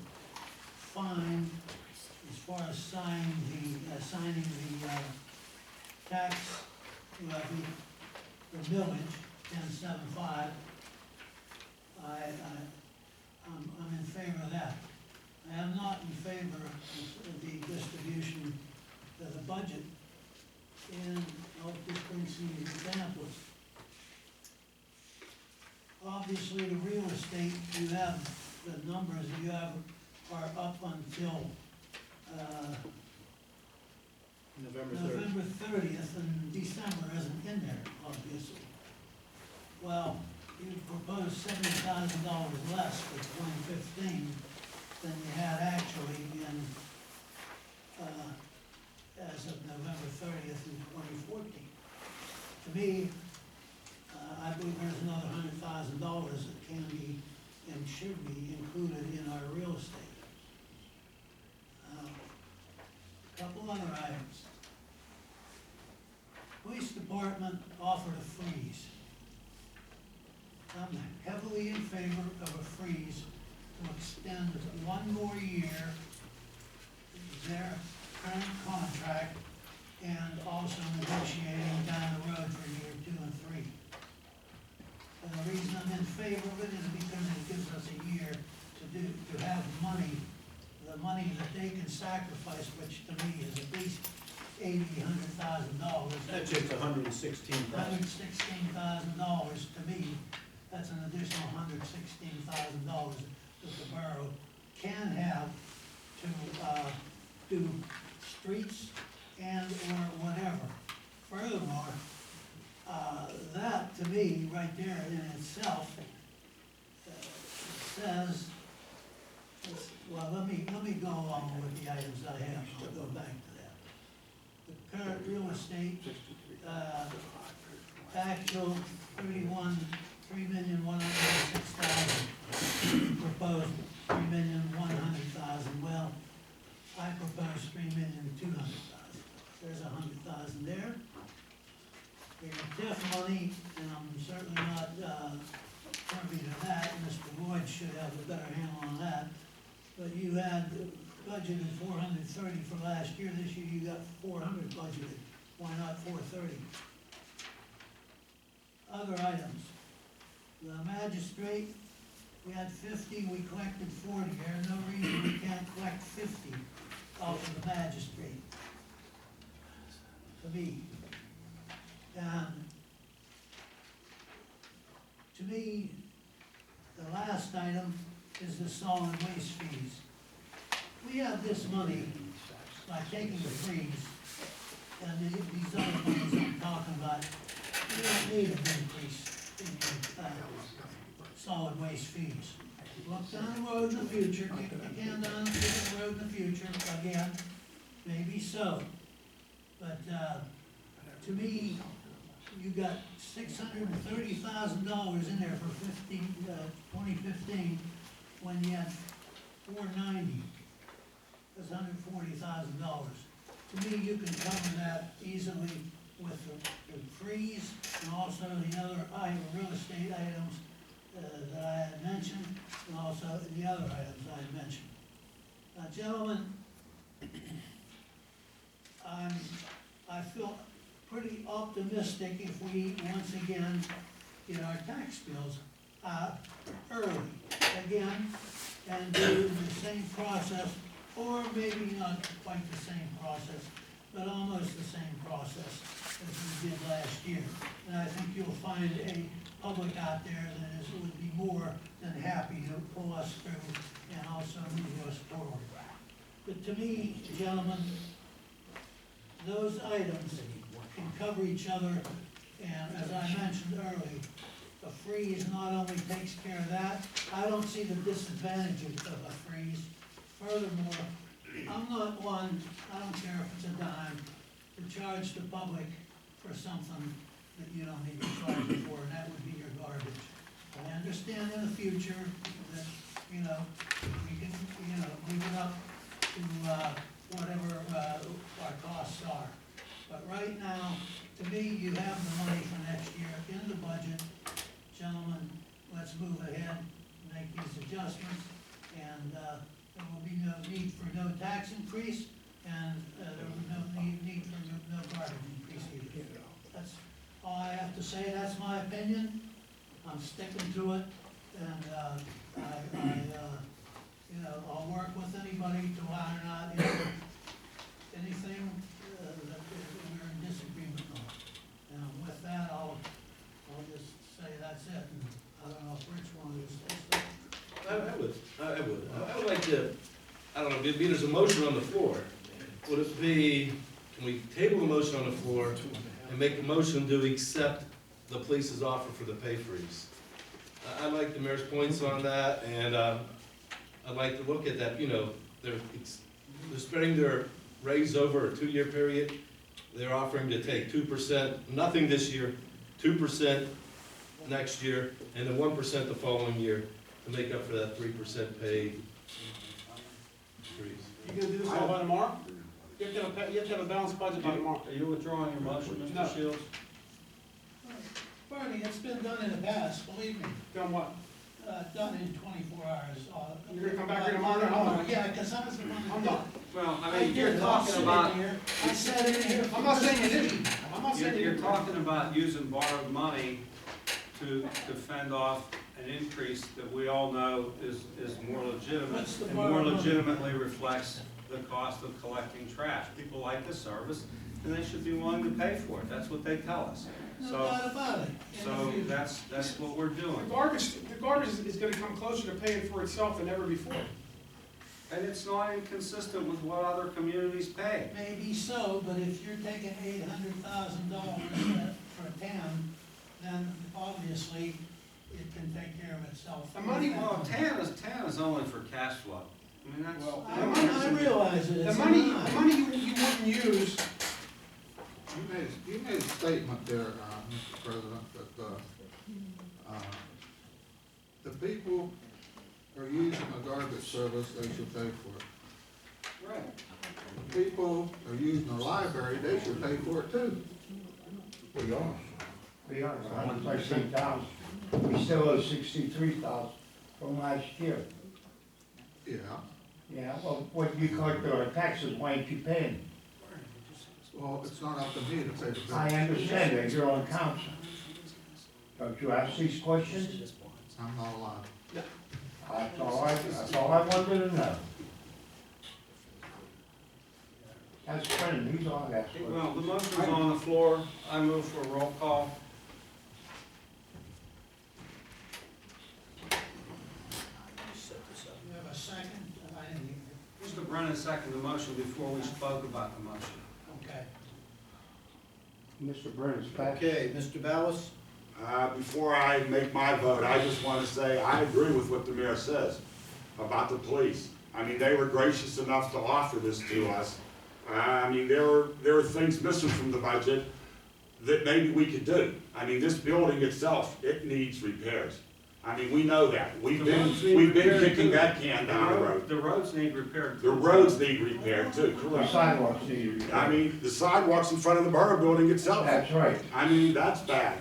[SPEAKER 10] fine as far as signing the tax levy, the millage, 10.75, I'm in favor of that. I am not in favor of the distribution of the budget, and I'll just bring some examples. Obviously, the real estate, you have, the numbers you have are up until,
[SPEAKER 5] November 3rd.
[SPEAKER 10] November 30th, and December isn't in there, obviously. Well, you proposed $70,000 less for 2015 than you had actually in, as of November 30th in 2014. To me, I believe there's another $100,000 that can be and should be included in our real estate. A couple other items. Police department offered a freeze. I'm heavily in favor of a freeze to extend one more year their current contract and also negotiating down the road for year 2 and 3. And the reason I'm in favor of it is because it gives us a year to have money, the money that they can sacrifice, which to me is at least $100,000.
[SPEAKER 5] That's just $116,000.
[SPEAKER 10] $116,000 to me, that's an additional $116,000 that the borough can have to, do streets and or whatever. Furthermore, that to me, right there in itself, says, well, let me go along with the items I have, I'll go back to that. The current real estate, actual 3,106,000, proposed 3,100,000, well, I propose 3,200,000. There's 100,000 there. We have TIF money, and I'm certainly not, privy to that, Mr. Lloyd should have a better handle on that. But you had budgeted 430 for last year, this year you got 400 budgeted, why not 430? Other items, the magistrate, we had 50, we collected 40, there's no reason we can't collect 50 off of the magistrate. To me. And to me, the last item is the solid waste fees. We have this money by taking the freeze and these other things I'm talking about. We don't need an increase in the solid waste fees. Look down the road in the future, kick the can down the road in the future, again, maybe so. But, to me, you got $630,000 in there for 2015, when you had 490. That's $140,000. To me, you can cover that easily with the freeze and also the other real estate items that I had mentioned, and also the other items I had mentioned. Gentlemen, I feel pretty optimistic if we once again get our tax bills early again and do the same process, or maybe not quite the same process, but almost the same process as we did last year. And I think you'll find a public out there that would be more than happy to pull us through and also move us forward. But to me, gentlemen, those items can cover each other, and as I mentioned earlier, a freeze not only takes care of that, I don't see the disadvantage of a freeze. Furthermore, I'm not one, I don't care if it's a dime, to charge the public for something that you don't need to charge them for, and that would be your garbage. I understand in the future that, we can, leave it up to whatever our costs are. But right now, to me, you have the money for next year in the budget. Gentlemen, let's move ahead, make these adjustments, and there will be no need for no tax increase, and there will be no need for no garbage increase either. That's all I have to say. That's my opinion. I'm sticking to it, and I'll work with anybody to iron out anything that we're in disagreement on. And with that, I'll just say that's it. And I don't know if Rich wanted to say something.
[SPEAKER 3] I would like to, I don't know, maybe there's a motion on the floor. Would it be, can we table the motion on the floor and make a motion to accept the police's offer for the pay freeze? I like the mayor's points on that, and I'd like to look at that, they're spreading their raise over a 2-year period. They're offering to take 2%, nothing this year, 2% next year, and then 1% the following year to make up for that 3% pay freeze.
[SPEAKER 8] You gonna do this all by tomorrow? You have to have a balanced budget by tomorrow.
[SPEAKER 1] Are you withdrawing your motion,
[SPEAKER 8] No.
[SPEAKER 1] Mr. Shields?
[SPEAKER 10] Bernie, it's been done in the past, believe me,
[SPEAKER 8] Done what?
[SPEAKER 10] done in 24 hours.
[SPEAKER 8] You're gonna come back here tomorrow night? How long?
[SPEAKER 10] Yeah, because I was the one.
[SPEAKER 8] I'm done.
[SPEAKER 1] Well,
[SPEAKER 10] I did, I'll sit in here. I sat in here.
[SPEAKER 8] I'm not saying you didn't. I'm not saying you
[SPEAKER 1] You're
[SPEAKER 8] didn't.
[SPEAKER 1] talking about using borrowed money to fend off an increase that we all know is more legitimate
[SPEAKER 10] What's the
[SPEAKER 1] and more
[SPEAKER 10] borrowed money?
[SPEAKER 1] legitimately reflects the cost of collecting trash. People like the service, and they should be willing to pay for it. That's what they tell us.
[SPEAKER 10] No
[SPEAKER 1] So,
[SPEAKER 10] doubt about it.
[SPEAKER 1] so that's what we're doing.
[SPEAKER 8] The garbage is gonna come closer to paying for itself than ever before.
[SPEAKER 1] And it's not inconsistent with what other communities pay.
[SPEAKER 10] Maybe so, but if you're taking $800,000 for a town, then obviously it can take care of itself.
[SPEAKER 8] The money,
[SPEAKER 1] Well, TAN is only for cash flow. I mean, that's.
[SPEAKER 8] Well,
[SPEAKER 10] I realize it.
[SPEAKER 8] the
[SPEAKER 10] It's
[SPEAKER 8] money
[SPEAKER 10] not.
[SPEAKER 8] you wouldn't use,
[SPEAKER 7] You made a statement there, Mr. President, that, the people are using a garbage service, they should pay for it.
[SPEAKER 1] Right.
[SPEAKER 7] People are using a library, they should pay for it too.
[SPEAKER 4] We are, 113,000. We still owe 63,000 from last year.
[SPEAKER 7] Yeah,
[SPEAKER 4] Yeah, well, what you collect on our taxes, why ain't you paying?
[SPEAKER 7] well, it's not up to me to pay the bill.
[SPEAKER 4] I understand that, you're on council. Don't you ask these questions?
[SPEAKER 7] I'm not allowed.
[SPEAKER 4] That's all I wanted to know. That's Brennan, he's all that.
[SPEAKER 1] Well, the motion's on the floor. I move for a roll call.
[SPEAKER 10] You have a second? I didn't hear.
[SPEAKER 1] Mr. Brennan seconded the motion before we spoke about the motion.
[SPEAKER 10] Okay.
[SPEAKER 4] Mr. Brennan's back.
[SPEAKER 5] Okay, Mr. Ballas?
[SPEAKER 2] Before I make my vote, I just want to say I agree with what the mayor says about the police. I mean, they were gracious enough to offer this to us. I mean, there are things missing from the budget that maybe we could do. I mean, this building itself, it needs repairs. I mean, we know that. We've been kicking that can down the road.
[SPEAKER 1] The roads need repaired.
[SPEAKER 2] The roads need repaired too,
[SPEAKER 4] The
[SPEAKER 2] correct?
[SPEAKER 4] sidewalks need to be.
[SPEAKER 2] I mean, the sidewalks in front of the borough building itself.
[SPEAKER 4] That's right.
[SPEAKER 2] I mean, that's bad.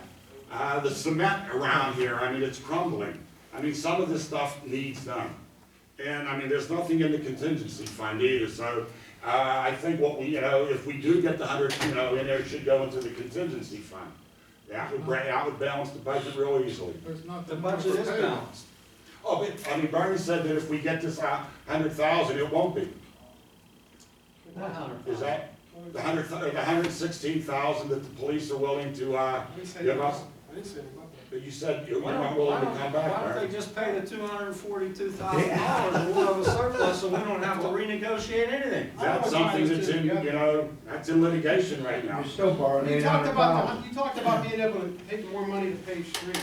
[SPEAKER 2] The cement around here, I mean, it's crumbling.
[SPEAKER 11] I mean, some of this stuff needs done. And, I mean, there's nothing in the contingency fund either, so, I think what we, if we do get the 100, in there, it should go into the contingency fund. That would balance the budget real easily.
[SPEAKER 7] There's
[SPEAKER 1] The
[SPEAKER 7] nothing.
[SPEAKER 1] budget is
[SPEAKER 7] paid.
[SPEAKER 1] balanced.
[SPEAKER 11] Oh, but, I mean, Bernie said that if we get this 100,000, it won't be. Is that the 116,000 that the police are willing to,
[SPEAKER 8] I didn't say
[SPEAKER 11] give
[SPEAKER 8] that.
[SPEAKER 11] us?
[SPEAKER 8] I didn't say that about that.
[SPEAKER 11] But you said you're
[SPEAKER 1] Why
[SPEAKER 11] not
[SPEAKER 1] don't,
[SPEAKER 11] willing
[SPEAKER 1] why
[SPEAKER 11] to come
[SPEAKER 1] don't,
[SPEAKER 11] back,
[SPEAKER 1] why don't
[SPEAKER 11] Bernie.
[SPEAKER 1] they just pay the $242,000 and we'll have a surplus so we don't have to renegotiate anything?
[SPEAKER 11] That's something that's in, that's in litigation right now.
[SPEAKER 4] You're still borrowing
[SPEAKER 8] You
[SPEAKER 4] $800,000.
[SPEAKER 8] talked about being able to take more money to pave streets.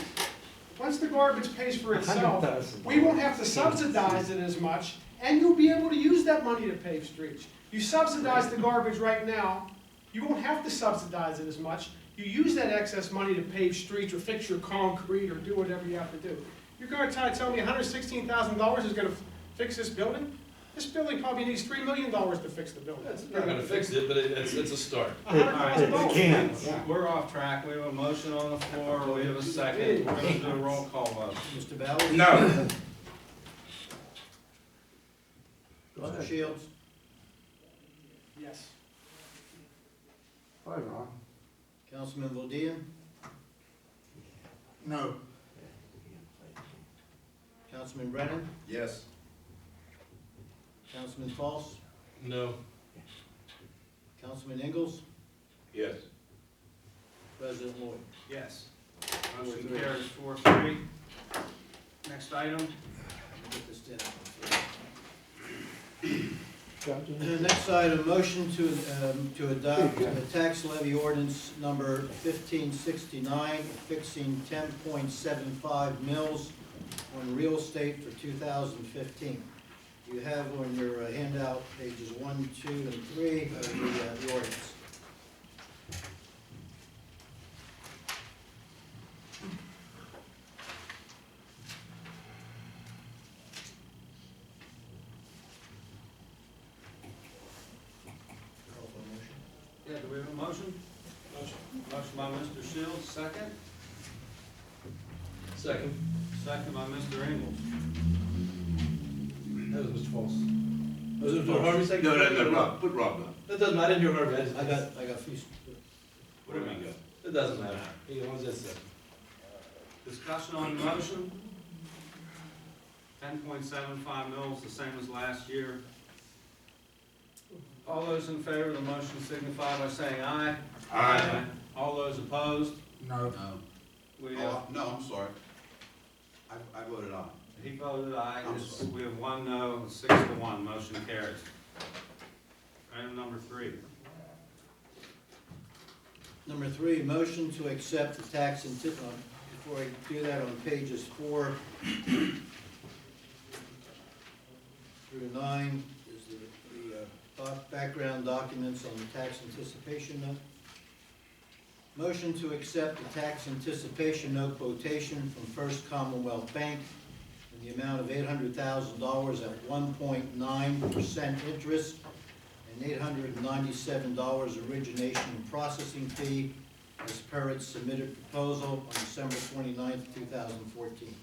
[SPEAKER 8] Once the garbage pays for itself,
[SPEAKER 6] $100,000.
[SPEAKER 8] we won't have to subsidize it as much, and you'll be able to use that money to pave streets. You subsidize the garbage right now, you won't have to subsidize it as much. You use that excess money to pave streets or fix your concrete or do whatever you have to do. You're gonna try to tell me $116,000 is gonna fix this building? This building probably needs $3 million to fix the building.
[SPEAKER 3] It's not gonna fix it, but it's a start.
[SPEAKER 8] $100,000.
[SPEAKER 6] It can't.
[SPEAKER 1] We're off track, we have a motion on the floor, we have a second, we're gonna do a roll call vote.
[SPEAKER 5] Mr. Ballard?
[SPEAKER 11] No.
[SPEAKER 5] Mr. Shields?
[SPEAKER 8] Yes.
[SPEAKER 4] Hi, Ron.
[SPEAKER 5] Councilman Valdean?
[SPEAKER 7] No.
[SPEAKER 5] Councilman Brennan?
[SPEAKER 2] Yes.
[SPEAKER 5] Councilman Falls?
[SPEAKER 3] No.
[SPEAKER 5] Councilman Ingalls?
[SPEAKER 11] Yes.
[SPEAKER 5] President Lloyd?
[SPEAKER 1] Yes. Motion carries 4-3. Next item.
[SPEAKER 5] Get this down. The next item, motion to adopt the tax levy ordinance number 1569, fixing 10.75 mils on real estate for 2015. You have on your handout pages 1, 2, and 3 of the ordinance. Call for a motion.
[SPEAKER 1] Yeah, do we have a motion? Motion by Mr. Shields, second.
[SPEAKER 3] Second.
[SPEAKER 1] Second by Mr. Ingles.
[SPEAKER 3] That was Mr. Falls. Was it for Harvey second?
[SPEAKER 2] Rob, put Rob down.
[SPEAKER 3] That doesn't matter, I didn't hear Harvey.
[SPEAKER 5] I got few.
[SPEAKER 2] Where do we go?
[SPEAKER 3] It doesn't matter. He was just second.
[SPEAKER 1] Discussion on the motion. 10.75 mils, the same as last year. All those in favor of the motion signify by saying aye.
[SPEAKER 11] Aye.
[SPEAKER 1] All those opposed?
[SPEAKER 7] No.
[SPEAKER 1] We
[SPEAKER 2] Oh,
[SPEAKER 1] have,
[SPEAKER 2] no, I'm sorry. I voted aye.
[SPEAKER 1] he voted aye.
[SPEAKER 2] I'm
[SPEAKER 1] It's-
[SPEAKER 2] sorry.
[SPEAKER 1] We have 1 no, 6-1, motion carries. Item number 3.
[SPEAKER 5] Number 3, motion to accept the tax before I do that, on pages 4 through 9 is the background documents on the tax anticipation note. Motion to accept the tax anticipation note quotation from First Commonwealth Bank in the amount of $800,000 at 1.9% interest and $897 origination and processing fee as per its submitted proposal on December 29th, 2014.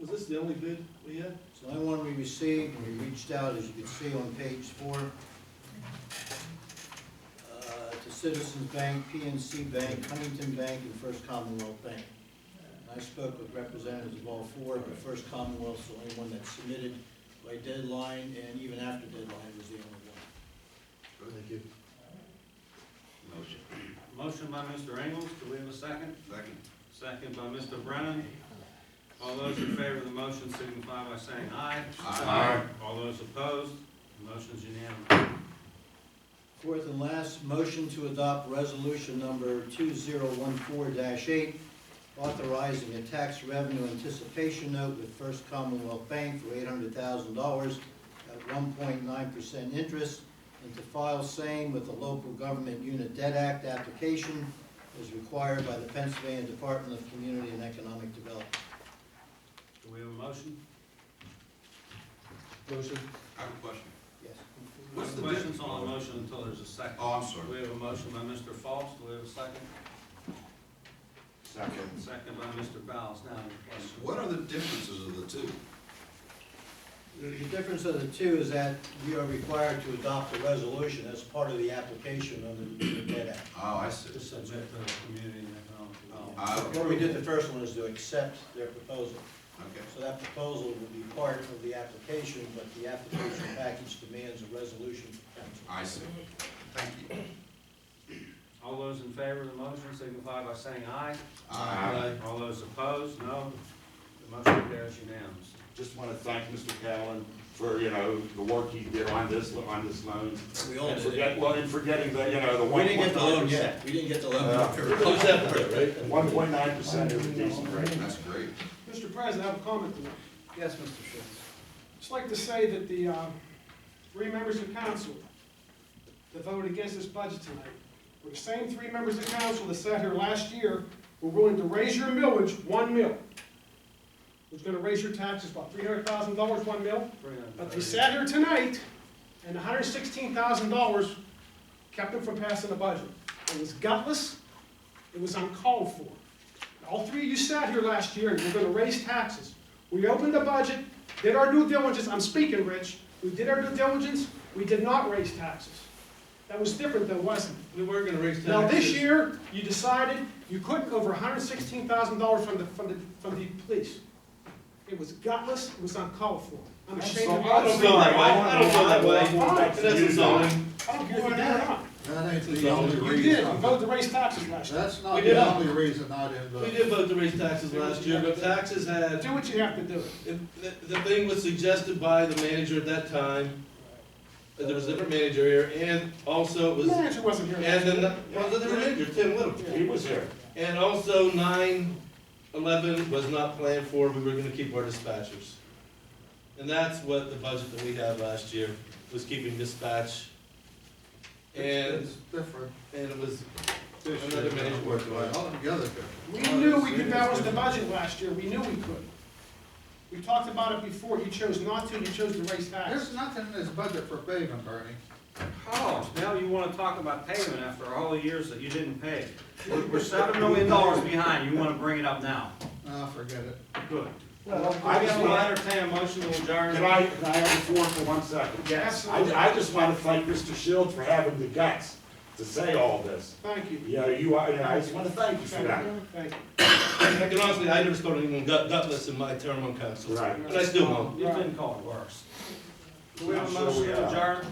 [SPEAKER 3] Was this the only bid we had?
[SPEAKER 5] So the only one we received, and we reached out, as you can see on page 4, to Citizens Bank, PNC Bank, Huntington Bank, and First Commonwealth Bank. And I spoke with representatives of all 4, but First Commonwealth's the only one that submitted by deadline, and even after deadline was the only one.
[SPEAKER 3] Thank you.
[SPEAKER 2] Motion.
[SPEAKER 1] Motion by Mr. Ingles, do we have a second?
[SPEAKER 2] Second.
[SPEAKER 1] Second by Mr. Brennan. All those in favor of the motion signify by saying aye.
[SPEAKER 2] Aye.
[SPEAKER 1] All those opposed, the motion's unanimous.
[SPEAKER 5] Fourth and last, motion to adopt resolution number 2014-8, authorizing a tax revenue anticipation note with First Commonwealth Bank for $800,000 at 1.9% interest, and to file same with the Local Government Unit Debt Act application as required by the Pennsylvania Department of Community and Economic Development.
[SPEAKER 1] Do we have a motion?
[SPEAKER 3] Motion.
[SPEAKER 2] I have a question.
[SPEAKER 5] Yes.
[SPEAKER 2] What's the
[SPEAKER 1] Questions
[SPEAKER 2] bid?
[SPEAKER 1] on the motion until there's a second?
[SPEAKER 2] Oh, I'm sorry.
[SPEAKER 1] We have a motion by Mr. Falks, do we have a second? Second by Mr. Bowles. Now, any questions?
[SPEAKER 2] What are the differences of the two?
[SPEAKER 5] The difference of the two is that we are required to adopt a resolution as part of the application of the Debt Act.
[SPEAKER 2] Oh, I see.
[SPEAKER 1] To submit to the community and economic development.
[SPEAKER 2] Ah,
[SPEAKER 5] What we did the first one is to accept their proposal.
[SPEAKER 2] Okay.
[SPEAKER 5] So that proposal will be part of the application, but the application package demands a resolution from council.
[SPEAKER 2] I see. Thank you.
[SPEAKER 1] All those in favor of the motion signify by saying aye.
[SPEAKER 2] Aye.
[SPEAKER 1] All those opposed, no. The motion carries unanimously.
[SPEAKER 11] Just want to thank Mr. Callen for, you know, the work he did on this loan.
[SPEAKER 5] We all
[SPEAKER 11] And
[SPEAKER 5] did it.
[SPEAKER 11] forgetting the, you know, the
[SPEAKER 5] We didn't get the loan
[SPEAKER 11] 1.9%.
[SPEAKER 5] yet. We didn't get the loan.
[SPEAKER 3] Who's that for, right?
[SPEAKER 11] 1.9% is a decent rate.
[SPEAKER 2] That's great.
[SPEAKER 8] Mr. President, I have a comment to make.
[SPEAKER 1] Yes, Mr. Schultz.
[SPEAKER 8] Just like to say that the 3 members of council that voted against this budget tonight were the same 3 members of council that sat here last year were willing to raise your millage 1 mil. Was gonna raise your taxes, about $300,000, 1 mil? But they sat here tonight, and $116,000 kept them from passing the budget. It was gutless, it was uncalled for. All 3 of you sat here last year and were gonna raise taxes. We opened the budget, did our due diligence, I'm speaking, Rich, we did our due diligence, we did not raise taxes. That was different though, wasn't it?
[SPEAKER 3] We were gonna raise taxes.
[SPEAKER 8] Now, this year, you decided you couldn't over $116,000 from the police. It was gutless, it was uncalled for. I'm ashamed of you.
[SPEAKER 3] I don't feel that way, I don't feel that way.
[SPEAKER 8] Fine.
[SPEAKER 3] And that's a zoning.
[SPEAKER 8] I don't care if you did or not.
[SPEAKER 7] That ain't the only
[SPEAKER 8] You
[SPEAKER 7] reason.
[SPEAKER 8] did, you voted to raise taxes last year.
[SPEAKER 7] That's not
[SPEAKER 3] We did
[SPEAKER 7] the
[SPEAKER 3] not.
[SPEAKER 7] only reason I didn't vote.
[SPEAKER 3] We did vote to raise taxes last year, but taxes had,
[SPEAKER 8] Do what you have to do.
[SPEAKER 3] the thing was suggested by the manager at that time. There was a different manager here, and also it
[SPEAKER 8] The
[SPEAKER 3] was,
[SPEAKER 8] manager wasn't here
[SPEAKER 3] and
[SPEAKER 8] last
[SPEAKER 3] then,
[SPEAKER 8] year.
[SPEAKER 3] well, the different manager, Tim Little.
[SPEAKER 11] He was here.
[SPEAKER 3] And also 9/11 was not planned for, we were gonna keep our dispatchers. And that's what the budget that we had last year, was keeping dispatch. And,
[SPEAKER 7] It's different.
[SPEAKER 3] and it was another manager working on it.
[SPEAKER 7] Altogether different.
[SPEAKER 8] We knew we could balance the budget last year, we knew we could. We talked about it before, you chose not to, you chose to raise taxes.
[SPEAKER 7] There's nothing in this budget for paving, Bernie.
[SPEAKER 1] Oh, now you wanna talk about payment after all the years that you didn't pay. We're $7 million behind, you wanna bring it up now?
[SPEAKER 7] Ah, forget it.
[SPEAKER 1] Good.
[SPEAKER 11] I
[SPEAKER 1] I
[SPEAKER 11] just
[SPEAKER 1] will
[SPEAKER 11] want,
[SPEAKER 1] entertain a motion to adjourn.
[SPEAKER 11] can I have the floor for 1 second?
[SPEAKER 1] Yes.
[SPEAKER 11] I just want to thank Mr. Shields for having the guts to say all this.
[SPEAKER 8] Thank you.
[SPEAKER 11] You know, I just want to thank you for that.
[SPEAKER 8] Thank you.
[SPEAKER 3] I can honestly, I never started even gutless in my term on council.
[SPEAKER 11] Right.
[SPEAKER 3] And I still won't.
[SPEAKER 1] You've been called worse. Do we have a
[SPEAKER 11] I'm sure
[SPEAKER 1] motion
[SPEAKER 11] we
[SPEAKER 1] to
[SPEAKER 11] have.
[SPEAKER 1] adjourn?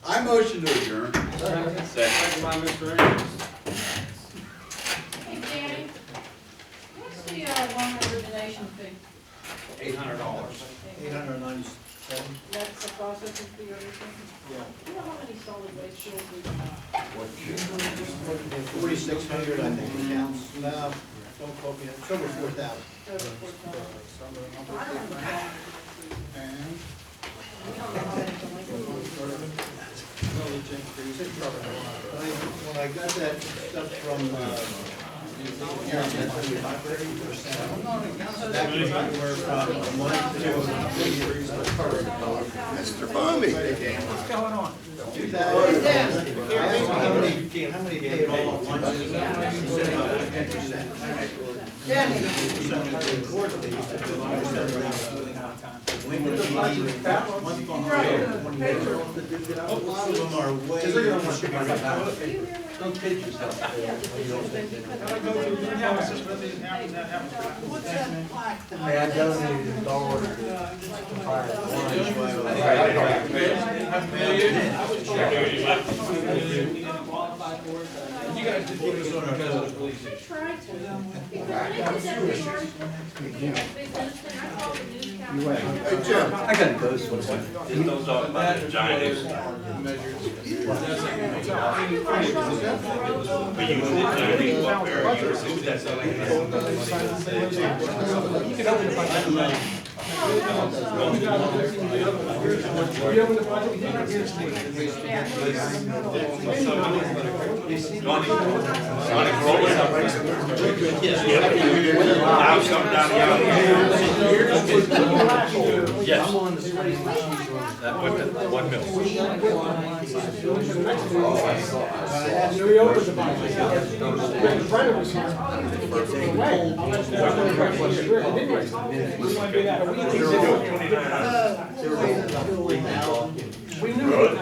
[SPEAKER 2] I motion to adjourn.
[SPEAKER 1] Second by Mr. Andrews.
[SPEAKER 9] Hey, Danny, what's the loan origination fee?
[SPEAKER 1] $800.
[SPEAKER 5] $897.
[SPEAKER 9] That's the processing fee or anything?
[SPEAKER 5] Yeah.
[SPEAKER 9] Do you know how many solid waste fuels we have?
[SPEAKER 5] 4,600, I think, accounts. No, don't quote me, it's over 4,000.
[SPEAKER 9] Over 4,000. I don't know.
[SPEAKER 7] And
[SPEAKER 9] We don't know how many delinquent.
[SPEAKER 5] Knowledge increase. When I got that stuff from,
[SPEAKER 7] I'm not against
[SPEAKER 5] that was anywhere from 1 to 2
[SPEAKER 2] Mr. Bobby.
[SPEAKER 5] What's going on? 2,000. How many paid all at once? 10%. Quarterly, you said 2%. When the budget, month on month. A lot of them are way. Don't kid yourself.
[SPEAKER 10] What's that plaque that
[SPEAKER 6] Hey, I donated $1 to
[SPEAKER 3] You guys just put this on our because of the police.
[SPEAKER 9] Try to. Because I did that before. I called the news company.
[SPEAKER 2] Hey, Jim.
[SPEAKER 6] I gotta go somewhere.
[SPEAKER 3] Just don't talk about the giant.
[SPEAKER 8] We opened the budget, we did our business.
[SPEAKER 11] Donnie Corolla. Now it's coming down the alley.
[SPEAKER 3] Yes.
[SPEAKER 6] I'm on the
[SPEAKER 3] One mil.
[SPEAKER 8] We opened the budget. When Brennan was here, away. I'll let you know. We might do that. We knew it.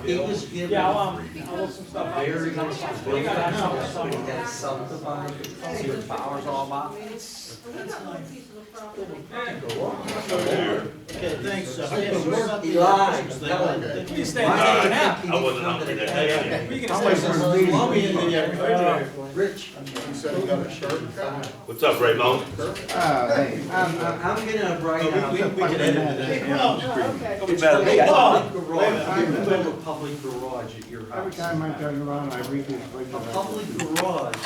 [SPEAKER 6] He was given.
[SPEAKER 8] Yeah, I'll look some stuff.
[SPEAKER 6] Very much.
[SPEAKER 8] We got that stuff.
[SPEAKER 6] That subdivided, see what power's all about.
[SPEAKER 5] Okay, thanks.
[SPEAKER 6] He lied.
[SPEAKER 8] You stay
[SPEAKER 11] I wasn't up to that.
[SPEAKER 6] Rich,
[SPEAKER 7] You said you got a shirt cut?
[SPEAKER 11] What's up, Raymond?
[SPEAKER 4] Hey,
[SPEAKER 6] I'm gonna write out.
[SPEAKER 3] We can edit it.
[SPEAKER 6] It's
[SPEAKER 3] better.
[SPEAKER 6] the public garage. You build a public garage at your
[SPEAKER 4] every
[SPEAKER 6] house.
[SPEAKER 4] time I turn around, I read this.
[SPEAKER 6] A public garage